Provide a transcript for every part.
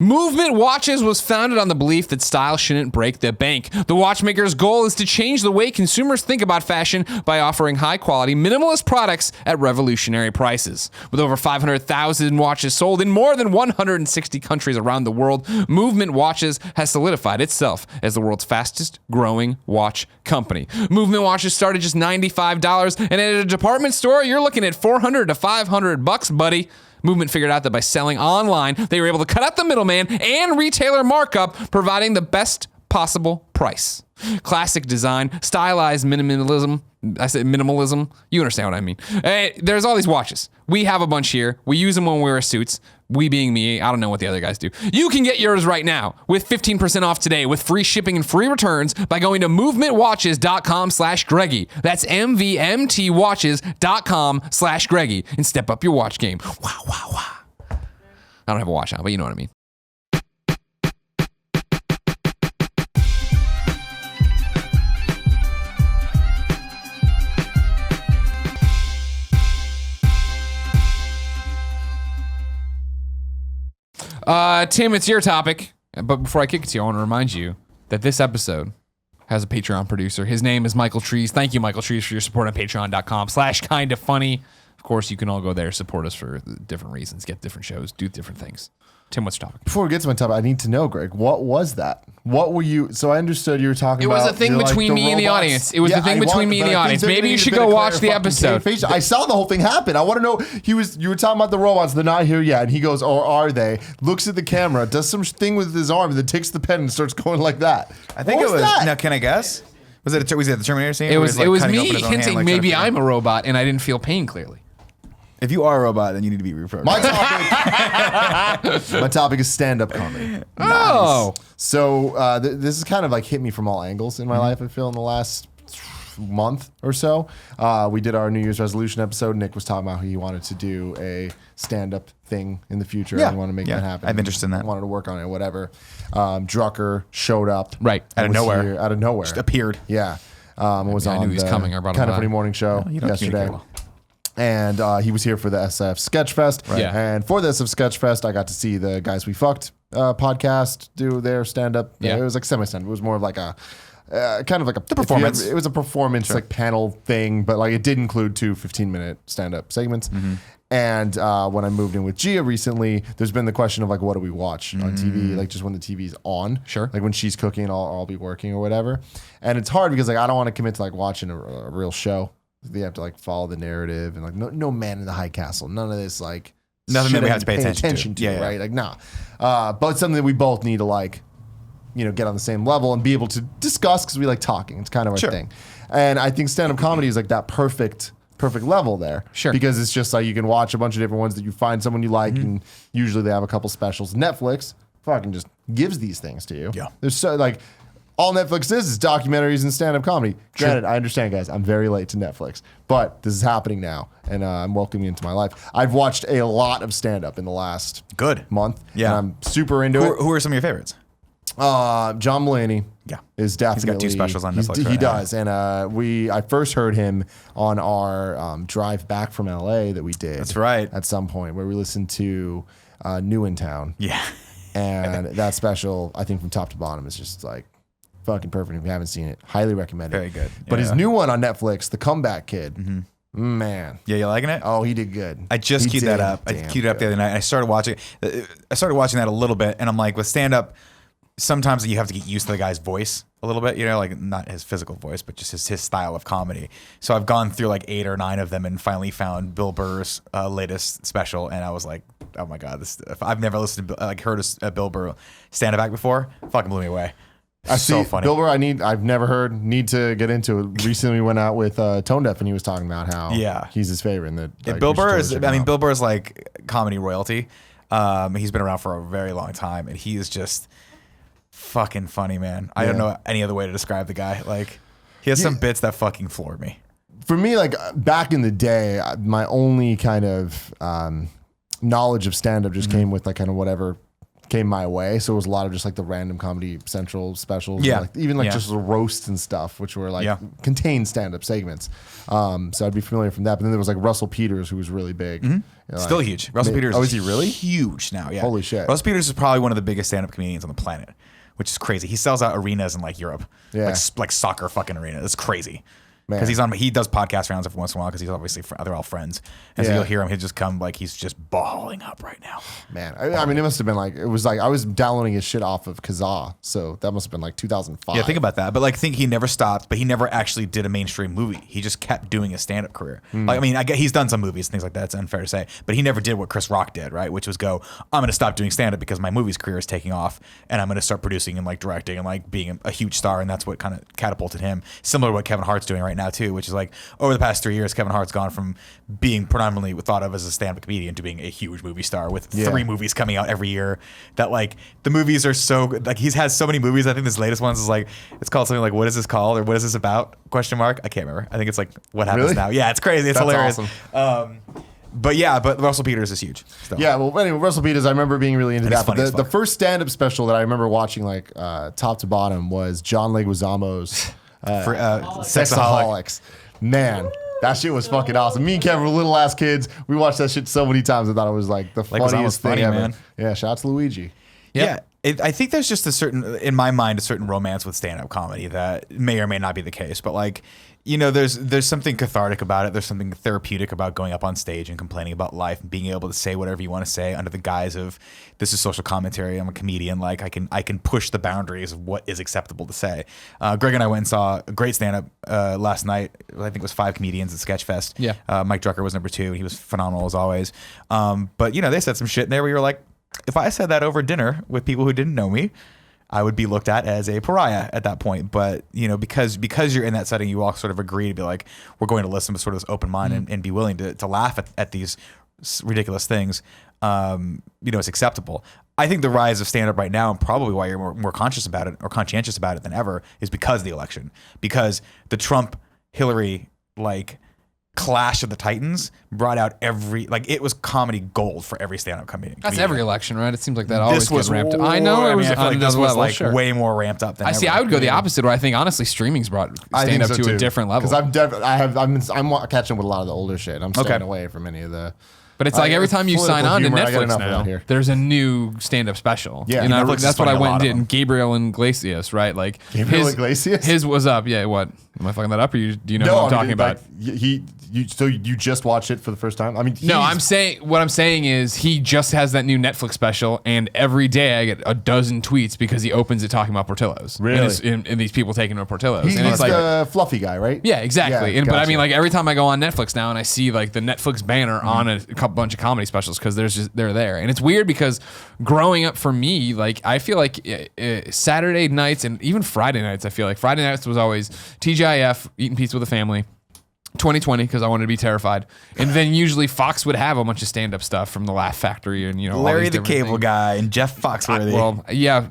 Movement Watches was founded on the belief that style shouldn't break the bank. The watchmaker's goal is to change the way consumers think about fashion by offering high-quality, minimalist products at revolutionary prices. With over 500,000 watches sold in more than 160 countries around the world, Movement Watches has solidified itself as the world's fastest-growing watch company. Movement Watches start at just $95, and at a department store, you're looking at $400 to $500, buddy. Movement figured out that by selling online, they were able to cut out the middleman and retailer markup, providing the best possible price. Classic design, stylized minimalism. I said minimalism. You understand what I mean. There's all these watches. We have a bunch here. We use them when we wear suits. We being me, I don't know what the other guys do. You can get yours right now with 15% off today with free shipping and free returns by going to movementwatches.com/Greggy. That's MVMTwatches.com/Greggy and step up your watch game. Wow, wow, wow. I don't have a watch on, but you know what I mean. Tim, it's your topic. But before I kick it to you, I want to remind you that this episode has a Patreon producer. His name is Michael Trees. Thank you, Michael Trees, for your support on patreon.com/kindafunny. Of course, you can all go there, support us for different reasons, get different shows, do different things. Tim, what's your topic? Before we get to my topic, I need to know, Greg, what was that? What were you... So I understood you were talking about... It was a thing between me and the audience. It was the thing between me and the audience. Maybe you should go watch the episode. I saw the whole thing happen. I want to know... You were talking about the robots. They're not here yet. And he goes, or are they? Looks at the camera, does some thing with his arm, then takes the pen and starts going like that. I think it was... Now, can I guess? Was it the Terminator scene? It was me hinting maybe I'm a robot and I didn't feel pain clearly. If you are a robot, then you need to be reprogrammed. My topic is stand-up comedy. Oh. Nice. So this has kind of like hit me from all angles in my life, I feel, in the last month or so. We did our New Year's resolution episode. Nick was talking about how he wanted to do a stand-up thing in the future. Yeah. And he wanted to make that happen. I'm interested in that. Wanted to work on it, whatever. Drucker showed up. Right. Out of nowhere. Just appeared. Yeah. Was I on knew he was the coming. I brought him Kind of by. Funny morning show yesterday. Well. And he was here for the SF Sketchfest. Right. Yeah. And for the SF Sketchfest, I got to see the Guys We Fucked podcast do their stand-up. Yeah. It was like semi-stand-up. It was more of like a kind of like a performance. It was a performance like panel thing, but like it did include 2 15-minute stand-up segments. Mm-hmm. And when I moved in with Gia recently, there's been the question of like, what do we watch on TV? Like just when the TV's on. Sure. Like when she's cooking, I'll be working or whatever. And it's hard because like I don't want to commit to like watching a real show. They have to like follow the narrative and like no man in the high castle. None of this like nothing that we have to pay attention to. Yeah. Right? Like nah. But it's something that we both need to like, get on the same level and be able to discuss because we like talking. It's kind of our thing. And I think stand-up comedy is like that perfect level there. Sure. Because it's just like you can watch a bunch of different ones that you find someone you like and usually they have a couple specials. Netflix fucking just gives these things to you. Yeah. There's so like all Netflix is documentaries and stand-up comedy. Granted, I understand, guys. I'm very late to Netflix, but this is happening now, and I'm welcoming it into my life. I've watched a lot of stand-up in the last month. Yeah. And I'm super into it. Who are some of your favorites? John Mulaney. Yeah. Is definitely. He's got 2 specials on Netflix. He does, and I first heard him on our drive back from LA that we did. That's right. At some point where we listened to New in Town. Yeah. And that special, I think from top to bottom, is just like fucking perfect. If you haven't seen it, highly recommend it. Very good. But his new one on Netflix, The Comeback Kid, man. Yeah, you liking it? Oh, he did good. I just queued that up. I queued it up the other night. I started watching that a little bit, and I'm like, with stand-up, sometimes you have to get used to the guy's voice a little bit, like not his physical voice, but just his style of comedy. So I've gone through like 8 or 9 of them and finally found Bill Burr's latest special, and I was like, oh my God, I've never listened to heard a Bill Burr stand-up act before. Fucking blew me away. So funny. Bill Burr, I've never heard, need to get into it. Recently went out with Tone Deaf and he was talking about how he's his favorite. And that Bill Burr is like comedy royalty. He's been around for a very long time and he is just fucking funny, man. I don't know any other way to describe the guy. Like he has some bits that fucking floored me. For me, like back in the day, my only kind of knowledge of stand-up just came with like kind of whatever came my way. So it was a lot of just like the random Comedy Central specials. Yeah. Like, even like Yeah. just the roasts and stuff, which were like Yeah. contained stand-up segments. So I'd be familiar from that. But then there was like Russell Peters, who was really big. You know, Still like, huge. Russell Peters. Oh, is he really? Huge now? Yeah. Holy shit. Russell Peters is probably one of the biggest stand-up comedians on the planet, which is crazy. He sells out arenas in like Europe, Yeah. like soccer fucking arena. It's crazy. Man. Because he does podcast rounds every once in a while because he's obviously they're all friends, and so Yeah. you'll hear him. He'll just come like he's just balling up right now. Man, I mean, it must have been like, it was like, I was downloading his shit off of Kazaa. So that must have been like 2005. Yeah, think about that. But like, think he never stopped, but he never actually did a mainstream movie. He just kept doing a stand-up career. Like, I mean, I get he's done some movies and things like that. It's unfair to say, but he never did what Chris Rock did, right? Which was go, I'm going to stop doing stand-up because my movies career is taking off, and I'm going to start producing and like directing and like being a huge star, and that's what kind of catapulted him. Similar to what Kevin Hart's doing right now too, which is like over the past 3 years, Kevin Hart's gone from being predominantly thought of as a stand-up comedian to being a huge movie star with 3 movies coming out every year. That like the movies are so good. Like he's has so many movies. I think this latest one is like it's called something like "What is this called?" or "What is this about?" Question mark. I can't remember. I think it's like "What happens Really? now?" Yeah, it's crazy. It's That's hilarious. awesome. But Russell Peters is huge. Still. Yeah, well, anyway, Russell Peters, I remember being really into And he's that. But funny as the fuck. first stand-up special that I remember watching, like top to bottom, was John Leguizamo's For Sexaholic. Sexaholics. Man, that shit was fucking awesome. Me and Kevin were little ass kids. We watched that shit so many times. I thought it was like the Leguizamo's funniest thing funny, ever. man. Yeah, shout out to Luigi. Yeah. I think there's just in my mind, a certain romance with stand-up comedy that may or may not be the case. But like, you know, there's something cathartic about it. There's something therapeutic about going up on stage and complaining about life and being able to say whatever you want to say under the guise of this is social commentary. I'm a comedian. Like I can push the boundaries of what is acceptable to say. Greg and I went and saw a great stand-up last night. I think it was 5 comedians at Sketchfest. Yeah. Mike Drucker was number 2, and he was phenomenal as always. But you know, they said some shit in there where you're like, if I said that over dinner with people who didn't know me, I would be looked at as a pariah at that point. But you know, because you're in that setting, you all sort of agree to be like, we're going to listen with sort of this open mind and be willing to laugh at these ridiculous things. You know, it's acceptable. I think the rise of stand-up right now, and probably why you're more conscious about it or conscientious about it than ever, is because of the election. Because the Trump-Hillary clash of the Titans brought out it was comedy gold for every stand-up comedian. That's every election, right? It seems like that always This gets was ramped up. I know it was I feel on like this another was level, like sure. way more ramped up than I see. ever. I would go the opposite, where I think honestly streaming's brought I think stand-up so to too. a different level. Because I'm catching up with a lot of the older shit. I'm staying away from any of the. But it's like every time you sign political on to humor, I got Netflix enough of now, that here. there's a new stand-up special. Yeah, and Netflix is that's what I funding a went lot and of did. them. And Gabriel Iglesias, right? Like Gabriel Iglesias? His was up. Yeah. What? Am I fucking that up, or do you know what I'm talking about? So you just watched it for the first time? I mean, No, what I'm saying is he just has that new Netflix special, and every day I get a dozen tweets because he opens it talking about Portillo's. Really? And these people taking to Portillo's. He's and it's like, the fluffy guy, right? yeah, exactly. Yeah, But I gotcha. mean, like every time I go on Netflix now and I see like the Netflix banner on a couple bunch of comedy specials because they're there, and it's weird because growing up for me, like I feel like Saturday nights and even Friday nights, I feel like Friday nights was always TGIF, eating pizza with the family. 2020 because I wanted to be terrified, and then usually Fox would have a bunch of stand-up stuff from the Laugh Factory and all Larry these the different Cable things. Guy and Jeff Foxworthy. Well, yeah,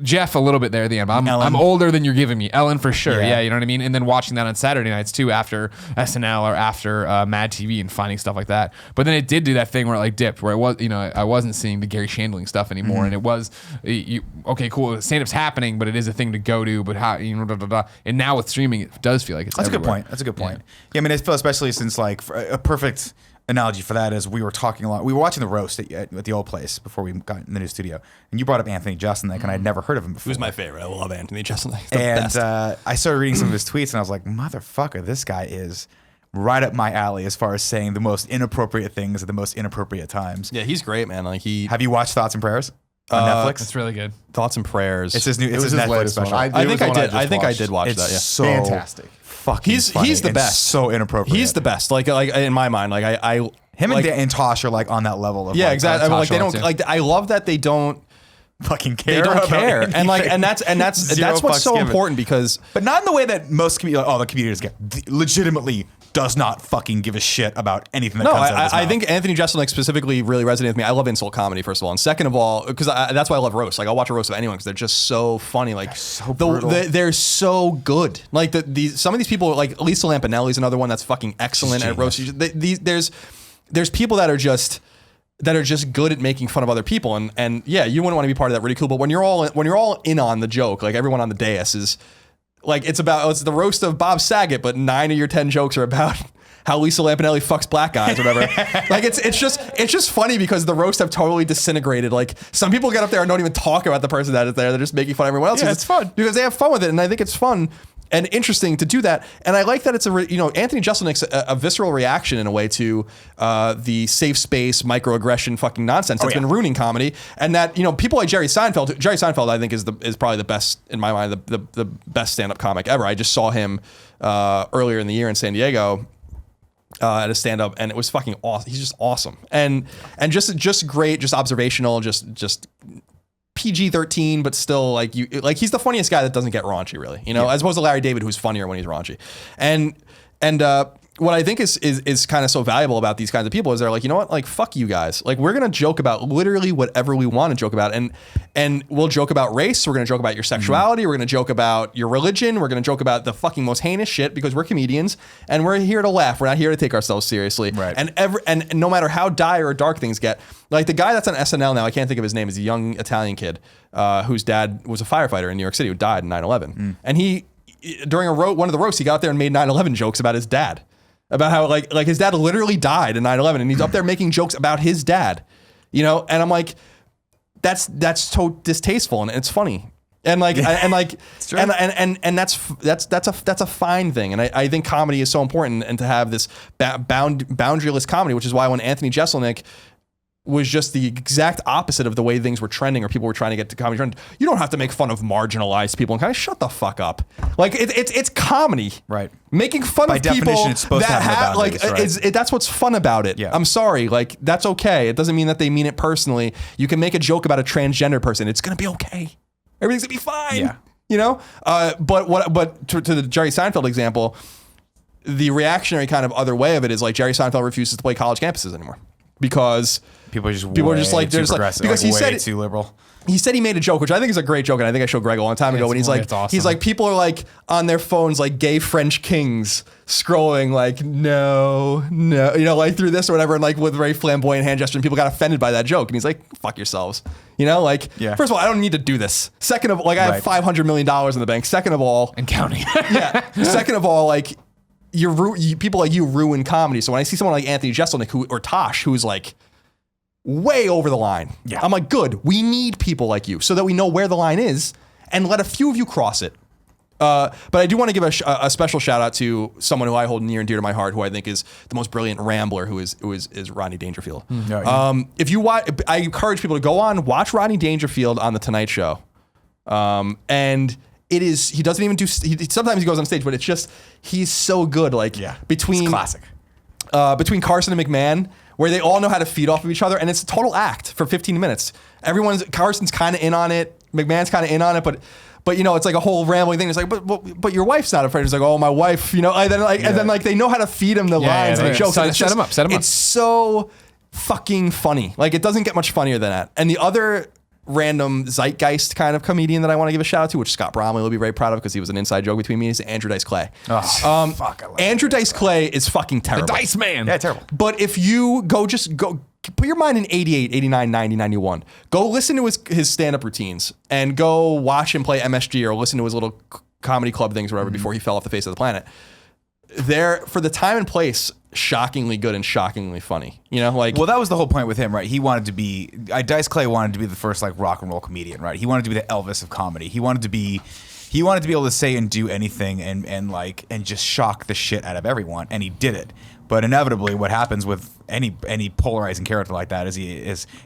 Jeff a little bit there at the end. But I'm Ellen. older than you're giving me. Ellen for sure. Yeah. Yeah, you know what I mean. And then watching that on Saturday nights too, after SNL or after Mad TV, and finding stuff like that. But then it did do that thing where it like dipped, where it was, I wasn't seeing the Gary Shandling stuff anymore, and it was, okay, cool, stand-up's happening, but it is a thing to go to. But how, and now with streaming, it does feel like it's. That's everywhere. a good point. That's a good point. Yeah, I mean, I feel especially since like a perfect analogy for that is we were talking a lot. We were watching the roast at the old place before we got in the new studio, and you brought up Anthony Jeselnik, and I'd never heard of him before. Who's my favorite? I love Anthony Jeselnik. The And best. I started reading some of his tweets, and I was like, motherfucker, this guy is right up my alley as far as saying the most inappropriate things at the most inappropriate times. Yeah, he's great, man. Like Have you watched Thoughts and Prayers on Netflix? It's really good. Thoughts and Prayers. It's his new. It's was his his Netflix latest one. special. I I It think was the I one I did. just I think I watched. did watch It's that. Yeah. so Fantastic. fucking He's funny. the It's best. so inappropriate. He's the best. Like in my mind, like I Him like, and Tosh are like on that level of yeah, like, exactly. I mean, like they Tasha don't too. like. I love that they don't. fucking care. They don't about care, and like, anything. and that's Zero what's fucks so given. important because But not in the way that most the comedians get. Legitimately does not fucking give a shit about anything that no, comes out of his I mouth. think Anthony Jeselnik specifically really resonated with me. I love insult comedy, first of all, and second of all, because that's why I love roast. Like I'll watch a roast of anyone because they're just so funny. Like so brutal. they're so good. Like some of these people, like Lisa Lampanelli's another one that's fucking excellent She's at roast. There's people that are just. that are just good at making fun of other people. And yeah, you wouldn't want to be part of that ridicule, but when you're all in on the joke, like everyone on the dais is like, it's the roast of Bob Saget, but 9 of your 10 jokes are about how Lisa Lampanelli fucks black guys or whatever. Like it's just funny because the roasts have totally disintegrated. Like some people get up there and don't even talk about the person that is there. They're just making fun of everyone else. Yeah, it's fun because they have fun with it. And I think it's fun and interesting to do that. And I like that it's Anthony Jeselnik's a visceral reaction in a way to the safe space, microaggression fucking nonsense that's been ruining comedy. And that, people like Jerry Seinfeld, I think is probably the best, in my mind, the best stand-up comic ever. I just saw him earlier in the year in San Diego at a stand-up, and it was fucking awesome. He's just awesome. And just great, just observational, just PG-13, but still he's the funniest guy that doesn't get raunchy, really. As opposed to Larry David, who's funnier when he's raunchy. And what I think is kind of so valuable about these kinds of people is they're like, you know what, like fuck you guys. Like we're gonna joke about literally whatever we want to joke about, and we'll joke about race. We're gonna joke about your sexuality. We're gonna joke about your religion. We're gonna joke about the fucking most heinous shit because we're comedians and we're here to laugh. We're not here to take ourselves seriously. Right. And no matter how dire or dark things get, like the guy that's on SNL now, I can't think of his name, is a young Italian kid whose dad was a firefighter in New York City who died in 9/11, and he during one of the roasts he got out there and made 9/11 jokes about his dad. About how like his dad literally died in 9/11 and he's up there making jokes about his dad, and I'm like, that's so distasteful and it's funny. And like, and that's a fine thing. And I think comedy is so important, and to have this boundaryless comedy, which is why when Anthony Jeselnik was just the exact opposite of the way things were trending or people were trying to get to comedy trend. You don't have to make fun of marginalized people and kind of shut the fuck up. Like it's comedy, right? Making fun By of people definition, it's supposed to have no boundaries, right? That's what's fun about it. Yeah. I'm sorry, like that's okay. It doesn't mean that they mean it personally. You can make a joke about a transgender person. It's gonna be okay. Everything's gonna be fine. Yeah. But to the Jerry Seinfeld example, the reactionary kind of other way of it is like Jerry Seinfeld refuses to play college campuses anymore because people are just like they're just like, because he said too liberal. He said he made a joke, which I think is a great joke, and I think I showed Greg a long time ago. When he's like, awesome. he's like, people are like on their phones, like gay French kings, scrolling like no, like through this or whatever, and like with very flamboyant hand gesture, and people got offended by that joke, and he's like, fuck yourselves, Like, first of all, I don't need to do this. Second of all, like I have $500 million in the bank. Second of all, and counting. Second of all, like people like you ruin comedy. So when I see someone like Anthony Jeselnik or Tosh, who's like way over the line. Yeah. I'm like, good. We need people like you so that we know where the line is and let a few of you cross it. But I do want to give a special shout out to someone who I hold near and dear to my heart, who I think is the most brilliant rambler, who is Rodney Dangerfield. If you watch, I encourage people to go watch Rodney Dangerfield on the Tonight Show. And it is, he doesn't even do, sometimes he goes on stage, but it's just, he's so good. Like between it's classic. Between Carson and McMahon, where they all know how to feed off of each other, and it's a total act for 15 minutes. Carson's kind of in on it, McMahon's kind of in on it, but it's like a whole rambling thing. It's like, but your wife's not afraid. It's like, oh, my wife, and then they know how to feed him the lines and the jokes. Set him up. It's so fucking funny. Like it doesn't get much funnier than that. And the other random zeitgeist kind of comedian that I want to give a shout out to, which Scott Bromley will be very proud of because he was an inside joke between me, is Andrew Dice Clay. Fuck, I love Andrew Dice Clay is fucking terrible. The Dice Man. Yeah, terrible. But if you go put your mind in 88, 89, 90, 91. Go listen to his stand-up routines and go watch him play MSG or listen to his little comedy club things or whatever before he fell off the face of the planet. They're, for the time and place, shockingly good and shockingly funny. Well, that was the whole point with him, right? He wanted to be, Dice Clay wanted to be the first like rock and roll comedian, right? He wanted to be the Elvis of comedy. He wanted to be able to say and do anything and just shock the shit out of everyone, and he did it. But inevitably, what happens with any polarizing character like that is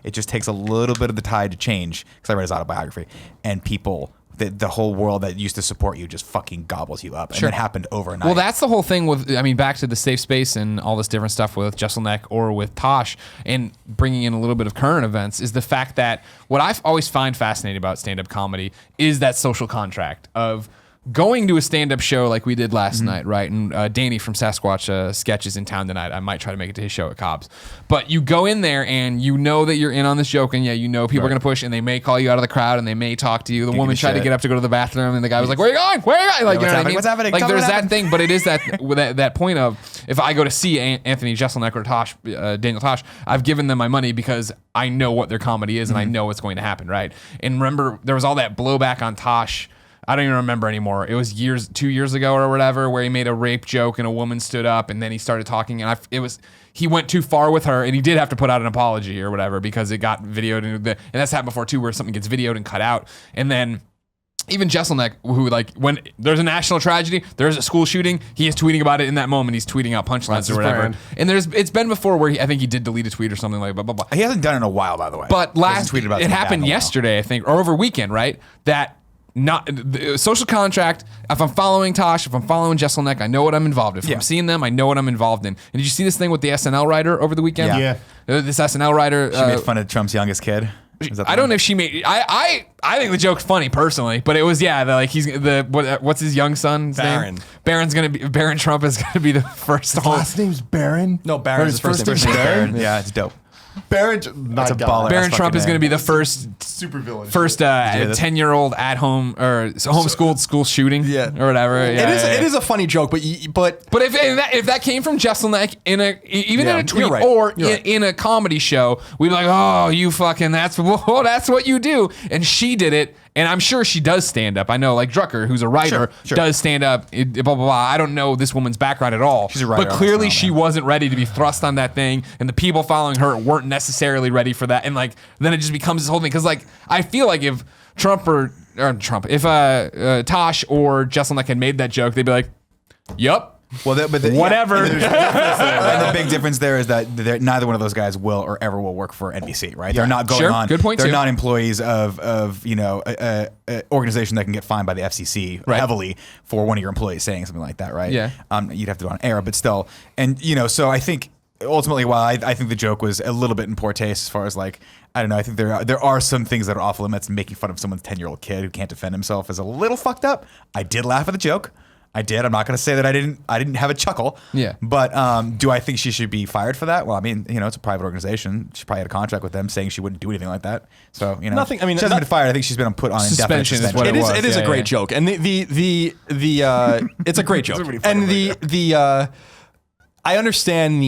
it just takes a little bit of the tide to change. Because I read his autobiography, and people, the whole world that used to support you just fucking gobbles you up. And it happened overnight. Well, that's the whole thing with, back to the safe space and all this different stuff with Jeselnik or with Tosh, and bringing in a little bit of current events, is the fact that what I've always find fascinating about stand-up comedy is that social contract of going to a stand-up show like we did last night, right? And Danny from Sasquatch Sketch is in town tonight. I might try to make it to his show at Cobb's. But you go in there and you know that you're in on this joke, and people are going to push, and they may call you out of the crowd, and they may talk to you. The woman tried to get up to go to the bathroom, and the guy was like, "Where are you going? Where are you going?" Like, what's happening? What's happening? Like, Tell me there's what that happened. thing, but it is that point of, if I go to see Anthony Jeselnik or Daniel Tosh, I've given them my money because I know what their comedy is, and I know what's going to happen, right? And remember, there was all that blowback on Tosh. I don't even remember anymore. It was 2 years ago or whatever, where he made a rape joke and a woman stood up, and then he started talking, and he went too far with her, and he did have to put out an apology or whatever because it got videoed, and that's happened before too, where something gets videoed and cut out, and then. Even Jeselnik, who, like, when there's a national tragedy, there's a school shooting, he is tweeting about it in that moment. He's tweeting out punchlines or whatever. brand. And it's been before where I think he did delete a tweet or something like blah, blah, blah. He hasn't done it in a while, by the way. But He hasn't tweeted about it something bad happened in a while. yesterday, I think, or over weekend, right? That not the social contract. If I'm following Tosh, if I'm following Jeselnik, I know what I'm involved in. If I'm seeing them, I know what I'm involved in. And did you see this thing with the SNL writer over the weekend? Yeah. This SNL writer. She made fun of Trump's youngest kid. Is that the I don't one? know if she made. I think the joke's funny personally, but it was like he's what's his young son's Barron. name? Barron Trump is gonna be the first. Last name's Barron. No, Barron is his first name. Barron. Yeah, it's dope. Barron. Not a God. baller. Barron That's Trump fucking is going to be the Super villain. first this? 10-year-old at home or homeschooled school shooting, Yeah. or whatever. It is a funny joke, but if that came from Jeselnik in a tweet you're right. or You're right. in a comedy show, we'd be like, oh, you fucking that's what you do, and she did it. And I'm sure she does stand up. I know, like Drucker, who's a writer, Sure. does stand up. Blah blah blah. I don't know this woman's background at all. She's a writer but on clearly SNL, she man. wasn't ready to be thrust on that thing, and the people following her weren't necessarily ready for that. And like then it just becomes this whole thing. Because like I feel like if if Tosh or Jeselnik had made that joke, they'd be like, "Yup." Well, Whatever. And the big difference there is that neither one of those guys will or ever will work for NBC, right? They're not going Sure. on. Good point, They're too. not employees of a organization that can get fined by the FCC Right. heavily for one of your employees saying something like that, right? Yeah. You'd have to do it on air, but still, and so I think ultimately, while I think the joke was a little bit in poor taste as far as like. I don't know. I think there are some things that are off limits. Making fun of someone's 10-year-old kid who can't defend himself is a little fucked up. I did laugh at the joke. I did. I'm not going to say that I didn't have a chuckle. Yeah. But do I think she should be fired for that? Well, I mean, it's a private organization. She probably had a contract with them saying she wouldn't do anything like that. So Nothing- I mean, she hasn't been fired. I think she's been put on indefinite Suspension is suspension. what it is. was. It is a Yeah, great yeah. joke, and the it's a great joke, really funny and I understand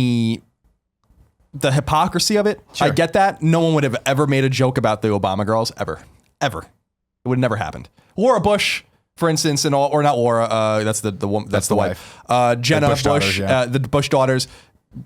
the hypocrisy of it. I get that. No one would have ever made a joke about the Obama girls ever. It would have never happened. Laura Bush, for instance, and all, or not Laura. That's the woman. That's the wife. Jenna Bush daughters, yeah. the Bush daughters.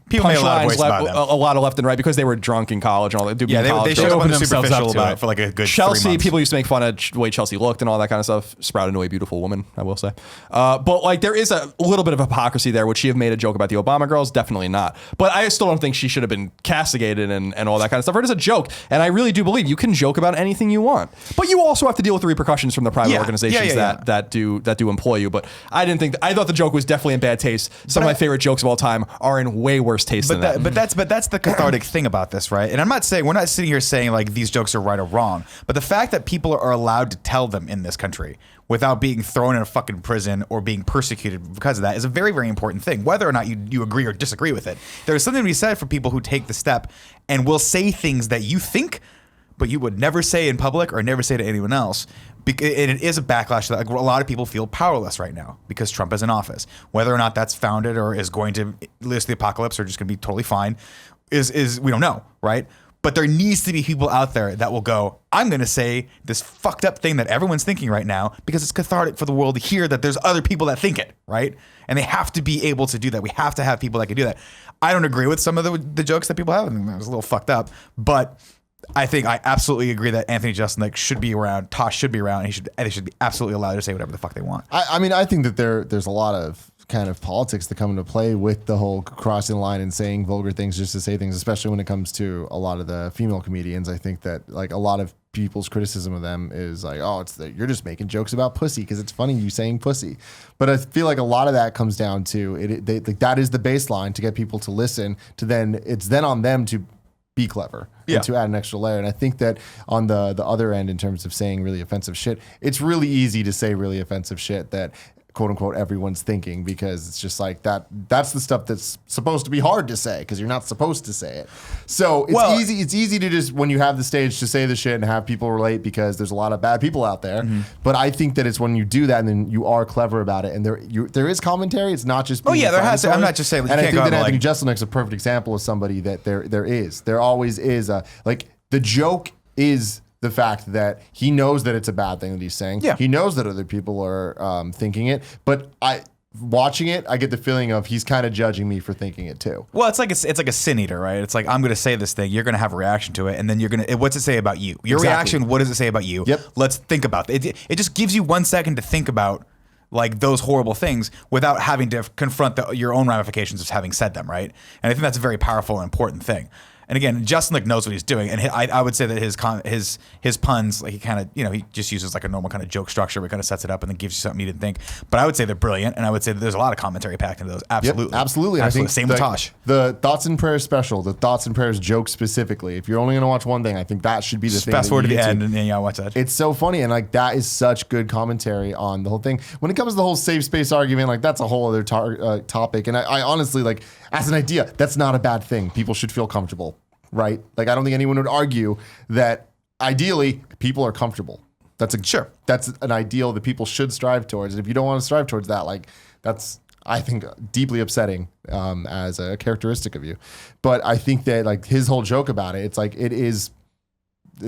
People made a lot of voice about them. a lot of left and right because they were drunk in college and all that. Yeah, they showed up on opened the themselves superficial up to about it. it for like a good 3 Chelsea, months. people used to make fun of the way Chelsea looked and all that kind of stuff. Sprouted into a beautiful woman, I will say. But like there is a little bit of hypocrisy there. Would she have made a joke about the Obama girls? Definitely not. But I still don't think she should have been castigated and all that kind of stuff. It is a joke. And I really do believe you can joke about anything you want. But you also have to deal with the repercussions from the private Yeah. organizations Yeah. that do employ you. But I didn't think I thought the joke was definitely in bad taste. Some of my favorite jokes of all time are in way worse taste than that. But that's the cathartic thing about this, right? And I'm not saying we're not sitting here saying like these jokes are right or wrong, but the fact that people are allowed to tell them in this country without being thrown in a fucking prison or being persecuted because of that is a very, very important thing, whether or not you agree or disagree with it. There's something to be said for people who take the step and will say things that you think, but you would never say in public or never say to anyone else. And it is a backlash that a lot of people feel powerless right now because Trump is in office. Whether or not that's founded or is going to list the apocalypse or just going to be totally fine is we don't know, right? But there needs to be people out there that will go, I'm going to say this fucked up thing that everyone's thinking right now because it's cathartic for the world to hear that there's other people that think it, right? And they have to be able to do that. We have to have people that can do that. I don't agree with some of the jokes that people have. I think that was a little fucked up, but I think I absolutely agree that Anthony Jeselnik should be around, Tosh should be around, and they should be absolutely allowed to say whatever the fuck they want. I mean, I think that there's a lot of kind of politics that come into play with the whole crossing the line and saying vulgar things just to say things, especially when it comes to a lot of the female comedians. I think that like a lot of people's criticism of them is like, oh, you're just making jokes about pussy because it's funny you saying pussy. But I feel like a lot of that comes down to like that is the baseline to get people to listen to. Then it's then on them to be clever Yeah. and to add an extra layer. And I think that on the other end, in terms of saying really offensive shit, it's really easy to say really offensive shit that quote unquote everyone's thinking, because it's just like that's the stuff that's supposed to be hard to say because you're not supposed to say it. So it's easy to just, when you have the stage, to say the shit and have people relate, because there's a lot of bad people out there. But I think that it's when you do that and then you are clever about it, and there is commentary. It's not just being there has to. I'm not just saying. And I think that Anthony Jeselnik's a perfect example of somebody that there always is like the joke is the fact that he knows that it's a bad thing that he's saying. Yeah. He knows that other people are thinking it, but watching it, I get the feeling of he's kind of judging me for thinking it too. Well, it's like a sin eater, right? It's like, I'm going to say this thing, you're going to have a reaction to it, and then you're going to, what's it say about you? Your reaction, what does it say about you? Yep. Let's think about it. It just gives you 1 second to think about like those horrible things without having to confront your own ramifications of having said them, right? And I think that's a very powerful and important thing. And again, Justin knows what he's doing, and I would say that his puns, like he just uses like a normal kind of joke structure, where he kind of sets it up and then gives you something you didn't think. But I would say they're brilliant, and I would say that there's a lot of commentary packed into those. Absolutely, Yep, absolutely. I think same with Tosh. The Thoughts and Prayers special, the Thoughts and Prayers joke specifically. If you're only going to watch one thing, I think that should be the thing. Fast forward to the end, and yeah, watch that. It's so funny, and like that is such good commentary on the whole thing. When it comes to the whole safe space argument, like that's a whole other topic. And I honestly, like, as an idea, that's not a bad thing. People should feel comfortable. Right? Like, I don't think anyone would argue that ideally people are comfortable. That's an ideal that people should strive towards. And if you don't want to strive towards that, like, that's, I think, deeply upsetting as a characteristic of you. But I think that, like, his whole joke about it, it's like, it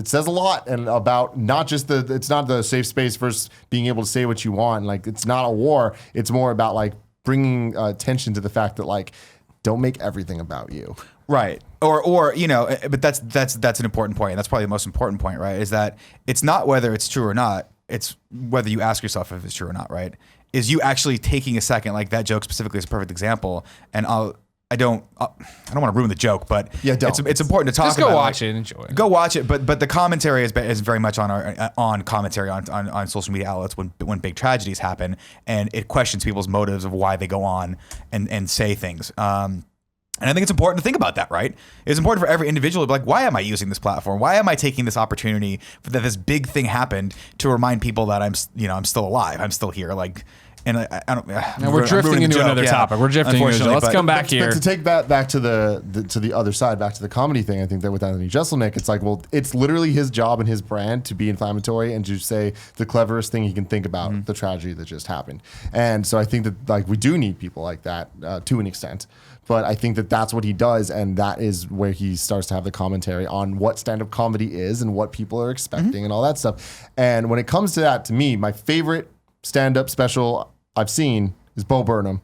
says a lot, and about not just it's not the safe space versus being able to say what you want. Like, it's not a war. It's more about like bringing attention to the fact that, like, don't make everything about you. Right. Or but that's an important point. And that's probably the most important point, right? Is that it's not whether it's true or not, it's whether you ask yourself if it's true or not, right? Is you actually taking a second, like that joke specifically is a perfect example. And I don't want to ruin the joke, but it's important to talk about. Just go watch it and enjoy it. Go watch it, but the commentary is very much on commentary on social media outlets when big tragedies happen, and it questions people's motives of why they go on and say things. And I think it's important to think about that, right? It's important for every individual to be like, why am I using this platform? Why am I taking this opportunity that this big thing happened to remind people that I'm still alive, I'm still here, like. And I don't. We're drifting into another topic. We're drifting into. Let's come back here. But to take that back to the other side, back to the comedy thing, I think that with Anthony Jeselnik, it's like, well, it's literally his job and his brand to be inflammatory and to say the cleverest thing he can think about the tragedy that just happened. And so I think that, like, we do need people like that to an extent. But I think that that's what he does, and that is where he starts to have the commentary on what stand-up comedy is and what people are expecting and all that stuff. And when it comes to that, to me, my favorite stand-up special I've seen is Bo Burnham.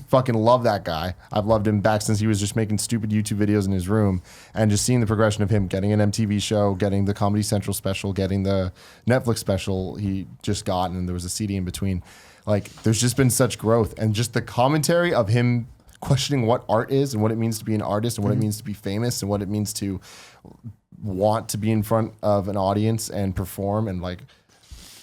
Fucking love that guy. I've loved him back since he was just making stupid YouTube videos in his room, and just seeing the progression of him getting an MTV show, getting the Comedy Central special, getting the Netflix special he just got, and there was a CD in between. Like, there's just been such growth, and just the commentary of him questioning what art is and what it means to be an artist and what it means to be famous and what it means to want to be in front of an audience and perform, and like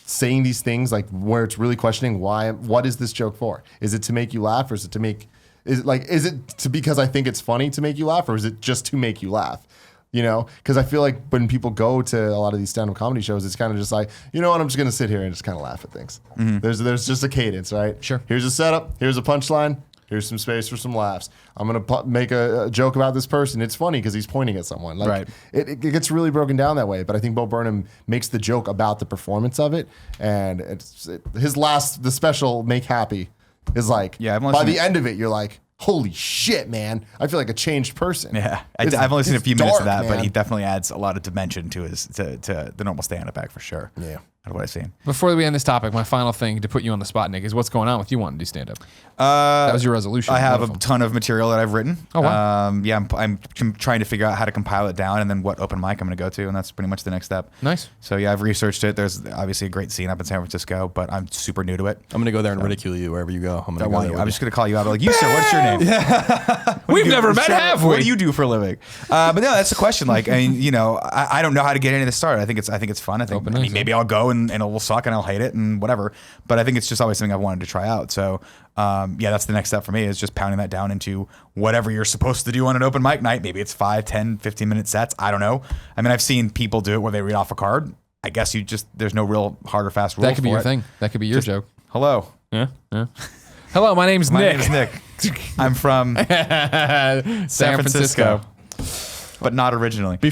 saying these things, like where it's really questioning what is this joke for? Is it to make you laugh, or is it because I think it's funny to make you laugh, or is it just to make you laugh? You know, because I feel like when people go to a lot of these stand-up comedy shows, it's kind of just like, you know what, I'm just going to sit here and just kind of laugh at things. There's just a cadence, right? Sure. Here's a setup. Here's a punchline. Here's some space for some laughs. I'm going to make a joke about this person. It's funny because he's pointing at someone. Like, right. It gets really broken down that way. But I think Bo Burnham makes the joke about the performance of it. And the special, Make Happy, is like, by the end of it, you're like, holy shit, man. I feel like a changed person. Yeah. I've only seen a few minutes of that, man. but he definitely adds a lot of dimension to to the normal stand-up act for sure. Yeah. Out of what I've seen. Before we end this topic, my final thing to put you on the spot, Nick, is what's going on with you wanting to do stand-up? That was your resolution. I have a ton of material that I've written. Oh, wow. I'm trying to figure out how to compile it down and then what open mic I'm going to go to, and that's pretty much the next step. Nice. So yeah, I've researched it. There's obviously a great scene up in San Francisco, but I'm super new to it. I'm going to go there and ridicule you wherever you go. I'm just going to call you out. Like, you sir, what's your name? We've never met, have we? What do you do for a living? But no, that's the question. Like, I mean, I don't know how to get any of this started. I think it's fun. I think maybe I'll go and it will suck and I'll hate it and whatever. But I think it's just always something I've wanted to try out. So yeah, that's the next step for me, is just pounding that down into whatever you're supposed to do on an open mic night. Maybe it's 5, 10, 15-minute sets. I don't know. I mean, I've seen people do it where they read off a card. I guess there's no real hard or fast rule. That could be for your it. thing. That could be your joke. Hello. Yeah. Hello, my name's My Nick. name is Nick. I'm from San Francisco, but not originally. We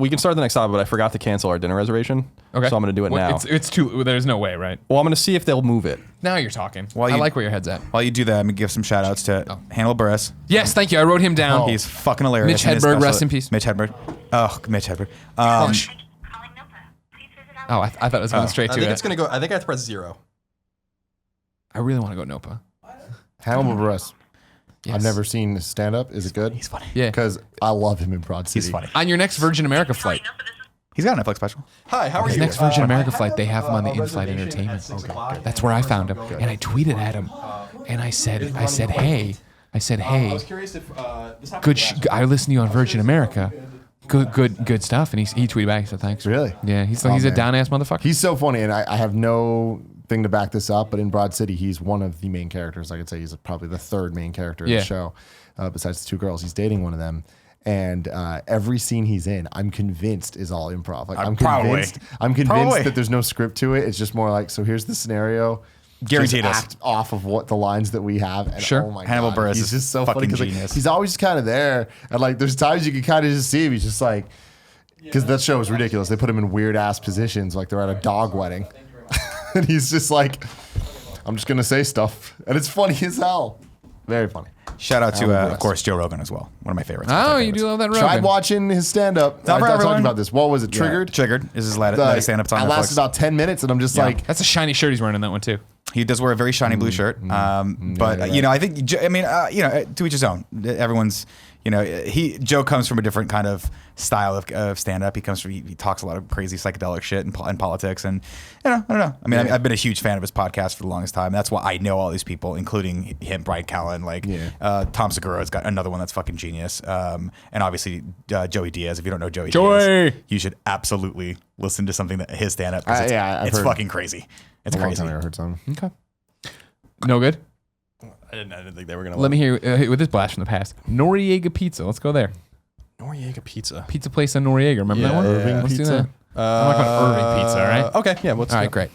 can start the next topic, but I forgot to cancel our dinner reservation. Okay. So I'm going to do it now. It's too. There's no way, right? Well, I'm going to see if they'll move it. Now you're talking. While I you- like where your head's at. While you do that, I'm going to give some shout outs to Hannibal Buress. Yes, thank you. I wrote him down. He's fucking hilarious. Mitch And his Hedberg, special- rest in peace. Mitch Hedberg. Oh, Mitch Hedberg. Oh, I thought it was going straight I to think it. it's going to go. I think I have to press 0. I really want to go Nopa. Hannibal Buress. Yes. I've never seen his stand up. Is it good? He's funny. Yeah. Because I love him in Broad City. He's funny. On your next Virgin America flight. He's got a Netflix special. Hi, how are His you? next Virgin America I have flight, they have him on the a in-flight reservation entertainment. at 6 o'clock. That's where I found him, and I tweeted at him, and I said, hey, I was curious if this happened good. last I listened to you on Virgin America. Good stuff. And he tweeted back. He said thanks. Really? Yeah. He's Oh, a man. down ass motherfucker. He's so funny, and I have no thing to back this up, but in Broad City, he's one of the main characters. I could say he's probably the third main character in Yeah. the show, besides the 2 girls. He's dating one of them. And every scene he's in, I'm convinced is all improv. Like I'm Probably. convinced that there's no script to it. It's just more like, so here's the scenario. Guaranteed Just us. act off of what the lines that we have. And Sure. Oh my Hannibal God, Buress he's is just so funny fucking because genius. he's always kind of there, and like there's times you can kind of just see him. He's just like, because that show is ridiculous. They put him in weird ass positions, like they're at a dog wedding, and he's just like, I'm just gonna say stuff, and it's funny as hell. Very funny. Shout out to, Hannibal of Buress. course, Joe Rogan as well. One of my favorites. Oh, you do love that Tried Rogan. watching his stand up. Not for I talked everyone. about this. What was it? Triggered. Triggered is his latest stand-up on I Netflix. lasted about 10 minutes, and I'm just like, That's a shiny shirt he's wearing in that one too. He does wear a very shiny blue shirt. But, you know, I think, I mean, you know, to each his own. Everyone's, you know, Joe comes from a different kind of style of stand-up. He talks a lot of crazy psychedelic shit and politics. And, you know, I don't know. I mean, I've been a huge fan of his podcast for the longest time. That's why I know all these people, including him, Brian Callen, like Tom Segura's got another one that's fucking genius. And obviously Joey Diaz. If you don't know Joey Diaz, you should absolutely listen to something that his stand-up. 'Cause I've it's heard fucking crazy. It's a long crazy. time I heard something. Okay. No good. I didn't think they were gonna. Let me hear with this blast from the past. Noriega Pizza. Let's go there. Noriega Pizza. Pizza place on Noriega. Remember that one? Irving Let's do Pizza. that. I'm not going Irving Pizza. All right. Okay. Yeah. What's All right. Great.